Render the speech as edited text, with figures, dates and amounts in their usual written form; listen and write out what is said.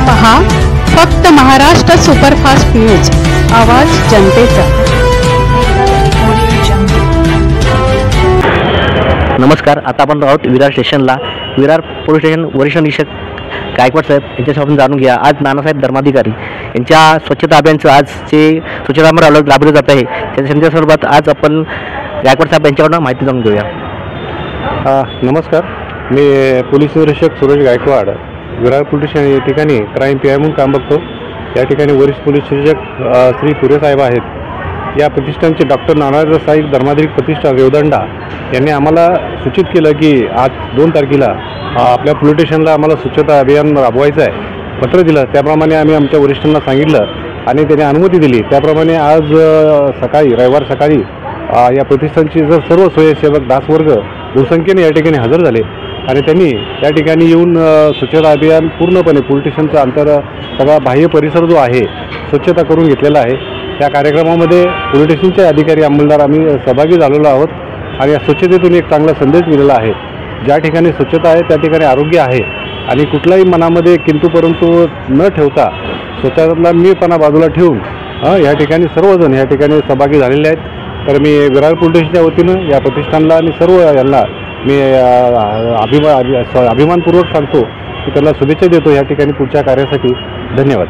पहा फक्त Maharashtra superfast news, आवाज जनतेचा। नमस्कार, आता आपण आहोत विरार स्टेशनला। विरार पोलीस स्टेशन वरिष्ठ निरीक्षक गायकवाड साहेब यांच्याशी आपण जाणून घ्या। आज नानासाहेब धर्माधिकारी यांच्या स्वच्छता अभियानचं आज जे स्वच्छता मोहीम राबवलं जात आहे त्याच्या संदर्भात आज आपण गायकवाड साहेब यांच्याकडून माहिती जाणून घेऊया। नमस्कार, मी पोलीस निरीक्षक सुरेश गायकवाड, विरार पोलीस स्टेशन या ठिकाणी क्राईम पी आय म्हणून काम बघतो। या ठिकाणी वरिष्ठ पोलीस निरीक्षक श्री पुरेसाहेब आहेत। या प्रतिष्ठानचे डॉक्टर नानासाहेब धर्माधिकारी प्रतिष्ठान रेवदंडा यांनी आम्हाला सूचित केलं की आज 2 तारखेला आपल्या पोलीस स्टेशनला आम्हाला स्वच्छता अभियान राबवायचं आहे। पत्र दिलं, त्याप्रमाणे आम्ही आमच्या वरिष्ठांना सांगितलं आणि त्यांनी अनुमती दिली। त्याप्रमाणे आज सकाळी रविवार सकाळी या प्रतिष्ठानचे सर्व स्वयंसेवक दासवर्ग बहुसंख्येने या ठिकाणी हजर झाले आणि त्यांनी या ठिकाणी येऊन स्वच्छता अभियान पूर्णपणे पोलीस स्टेशनचा सगळा बाह्य परिसर जो आहे स्वच्छता करून घेतलेला आहे। त्या कार्यक्रमामध्ये पोलीस स्टेशनचे अधिकारी अंमलदार आम्ही सहभागी झालेलो आहोत आणि या स्वच्छतेतून एक चांगला संदेश दिलेला आहे। ज्या ठिकाणी स्वच्छता आहे त्या ठिकाणी आरोग्य आहे आणि कुठलाही मनामध्ये किंतु परंतु न ठेवता स्वच्छतेला मीपणा बाजूला ठेवून या ठिकाणी सर्वजण या ठिकाणी सहभागी झालेले आहेत। तर मी विरार पोलीस स्टेशनच्या वतीनं या प्रतिष्ठानला आणि सर्व यांना मी अभिमानपूर्वक सांगतो की त्यांना शुभेच्छा देतो या ठिकाणी पुढच्या कार्यासाठी। धन्यवाद।